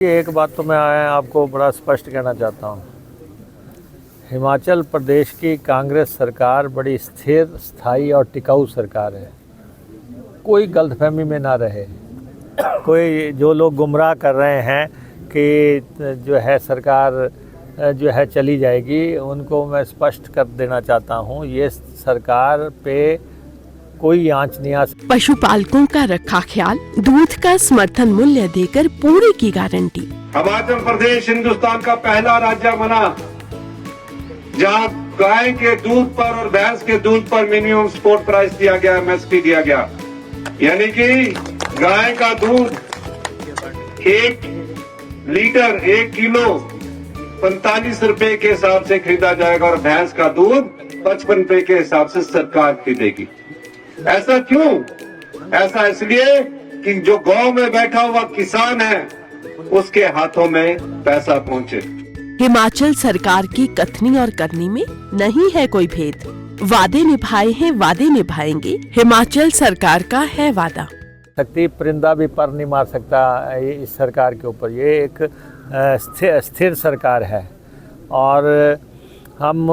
एक बात तो मैं आपको बड़ा स्पष्ट कहना चाहता हूँ। हिमाचल प्रदेश की कांग्रेस सरकार बड़ी स्थिर, स्थायी और टिकाऊ सरकार है। कोई गलतफहमी में ना रहे। कोई जो लोग गुमराह कर रहे हैं कि जो है सरकार जो है चली जाएगी, उनको मैं स्पष्ट कर देना चाहता हूँ, ये सरकार पे कोई आंच नहीं आ सकती। पशुपालकों का रखा ख्याल, दूध का समर्थन मूल्य देकर पूरी की गारंटी। हिमाचल प्रदेश हिंदुस्तान का पहला राज्य बना जहां गाय के दूध पर और भैंस के दूध पर मिनिमम सपोर्ट प्राइस दिया गया, एमएसपी दिया गया। यानी कि गाय का दूध 1 लीटर 1 किलो 45 रुपए के हिसाब से खरीदा जाएगा और भैंस का दूध 55 रुपए के हिसाब से सरकार खरीदेगी। ऐसा क्यों? ऐसा इसलिए कि जो गांव में बैठा हुआ किसान है उसके हाथों में पैसा पहुंचे। हिमाचल सरकार की कथनी और करनी में नहीं है कोई भेद। वादे निभाए हैं, वादे निभाएंगे। हिमाचल सरकार का है वादा। शक्ति परिंदा भी पर नहीं मार सकता इस सरकार के ऊपर। ये एक स्थिर सरकार है और हम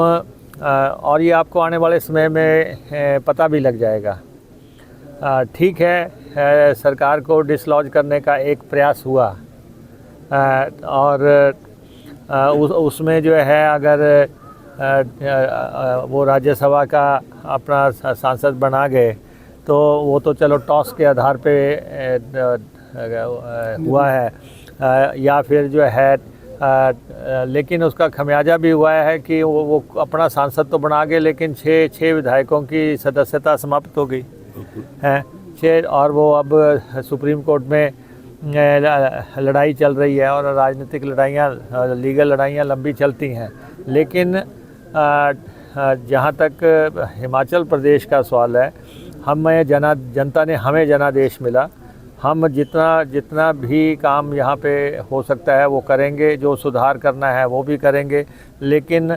और ये आपको आने वाले समय में पता भी लग जाएगा। ठीक है, सरकार को डिसलॉज करने का एक प्रयास हुआ और उसमें जो है अगर वो राज्यसभा का अपना सांसद बना गए तो वो तो चलो टॉस के आधार पे हुआ है या फिर जो है लेकिन उसका खमियाजा भी हुआ है कि वो अपना सांसद तो बना गए लेकिन छः विधायकों की सदस्यता समाप्त हो गई है। 6 और वो अब सुप्रीम कोर्ट में लड़ाई चल रही है और राजनीतिक लड़ाइयाँ, लीगल लड़ाइयाँ लंबी चलती हैं। लेकिन जहाँ तक हिमाचल प्रदेश का सवाल है, जनता ने हमें जनादेश मिला। हम जितना भी काम यहाँ पे हो सकता है वो करेंगे, जो सुधार करना है वो भी करेंगे। लेकिन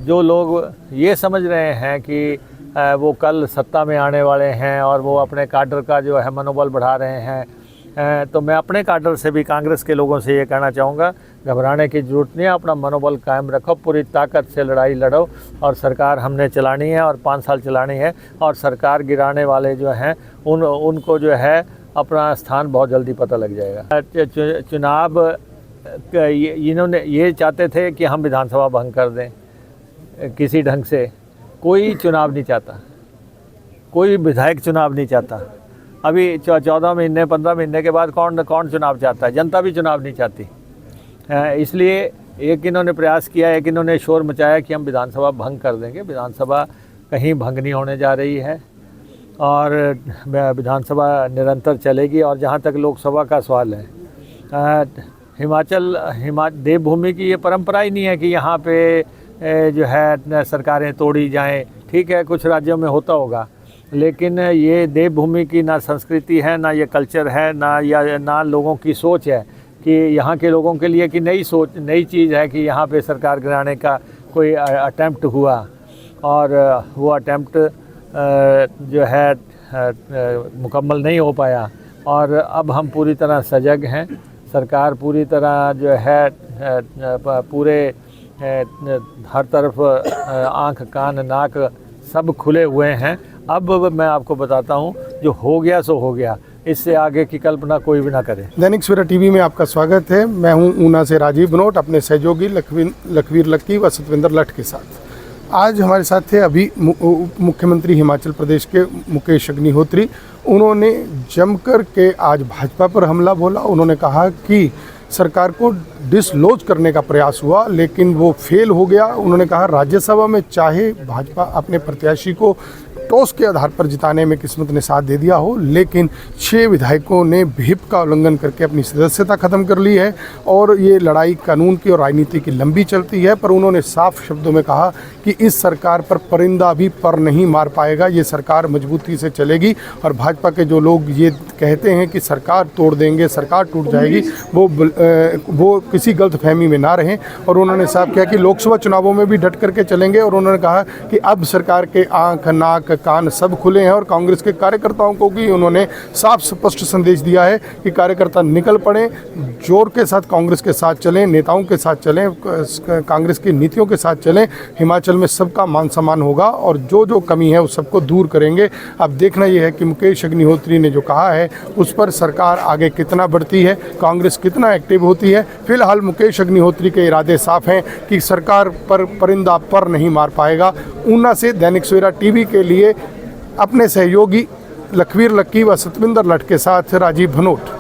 जो लोग ये समझ रहे हैं कि वो कल सत्ता में आने वाले हैं और वो अपने काडर का जो है मनोबल बढ़ा रहे हैं, तो मैं अपने काडर से भी, कांग्रेस के लोगों से ये कहना चाहूँगा, घबराने की ज़रूरत नहीं है। अपना मनोबल कायम रखो, पूरी ताकत से लड़ाई लड़ो और सरकार हमने चलानी है और 5 साल चलानी है। और सरकार गिराने वाले जो हैं उनको जो है अपना स्थान बहुत जल्दी पता लग जाएगा। चुनाव इन्होंने ये चाहते थे कि हम विधानसभा भंग कर दें किसी ढंग से। कोई चुनाव नहीं चाहता, कोई विधायक चुनाव नहीं चाहता। अभी 14 महीने 15 महीने के बाद कौन चुनाव चाहता है? जनता भी चुनाव नहीं चाहती। इसलिए एक इन्होंने प्रयास किया है कि इन्होंने शोर मचाया कि हम विधानसभा भंग कर देंगे। विधानसभा कहीं भंग नहीं होने जा रही है और विधानसभा निरंतर चलेगी। और जहाँ तक लोकसभा का सवाल है, देवभूमि की ये परंपरा ही नहीं है कि यहाँ पे जो है सरकारें तोड़ी जाएं। ठीक है, कुछ राज्यों में होता होगा, लेकिन ये देवभूमि की ना संस्कृति है, ना ये कल्चर है, ना लोगों की सोच है कि यहाँ के लोगों के लिए कि नई चीज़ है कि यहाँ पे सरकार गिराने का कोई अटेम्प्ट हुआ। और वो अटेम्प्ट जो है मुकम्मल नहीं हो पाया। और अब हम पूरी तरह सजग हैं। सरकार पूरी तरह जो है पूरे हर तरफ आँख कान नाक सब खुले हुए हैं। अब मैं आपको बताता हूँ, जो हो गया सो हो गया, इससे आगे की कल्पना कोई भी ना करे। दैनिक सवेरा टीवी में आपका स्वागत है। मैं हूँ ऊना से राजीव बनोट, अपने सहयोगी लखवीर लक्की व सतविंदर लठ के साथ। आज हमारे साथ थे अभी मुख्यमंत्री हिमाचल प्रदेश के मुकेश अग्निहोत्री। उन्होंने जमकर के आज भाजपा पर हमला बोला। उन्होंने कहा कि सरकार को डिसलॉज करने का प्रयास हुआ लेकिन वो फेल हो गया। उन्होंने कहा राज्यसभा में चाहे भाजपा अपने प्रत्याशी को टॉस के आधार पर जिताने में किस्मत ने साथ दे दिया हो, लेकिन 6 विधायकों ने व्हिप का उल्लंघन करके अपनी सदस्यता खत्म कर ली है और ये लड़ाई कानून की और राजनीति की लंबी चलती है। पर उन्होंने साफ शब्दों में कहा कि इस सरकार पर परिंदा भी पर नहीं मार पाएगा, ये सरकार मजबूती से चलेगी। और भाजपा के जो लोग ये कहते हैं कि सरकार तोड़ देंगे, सरकार टूट जाएगी, वो किसी गलतफहमी में ना रहें। और उन्होंने साफ किया कि लोकसभा चुनावों में भी डट करके चलेंगे। और उन्होंने कहा कि अब सरकार के आँख नाक कान सब खुले हैं और कांग्रेस के कार्यकर्ताओं को भी उन्होंने साफ स्पष्ट संदेश दिया है कि कार्यकर्ता निकल पड़े, जोर के साथ कांग्रेस के साथ चलें, नेताओं के साथ चलें, कांग्रेस की नीतियों के साथ चलें। हिमाचल में सबका मान सम्मान होगा और जो जो कमी है उस सबको दूर करेंगे। अब देखना यह है कि मुकेश अग्निहोत्री ने जो कहा है उस पर सरकार आगे कितना बढ़ती है, कांग्रेस कितना एक्टिव होती है। फिलहाल मुकेश अग्निहोत्री के इरादे साफ हैं कि सरकार पर परिंदा पर नहीं मार पाएगा। ऊना से दैनिक सवेरा टीवी के लिए अपने सहयोगी लखवीर लक्की व सतविंदर लठ के साथ राजीव भनोट।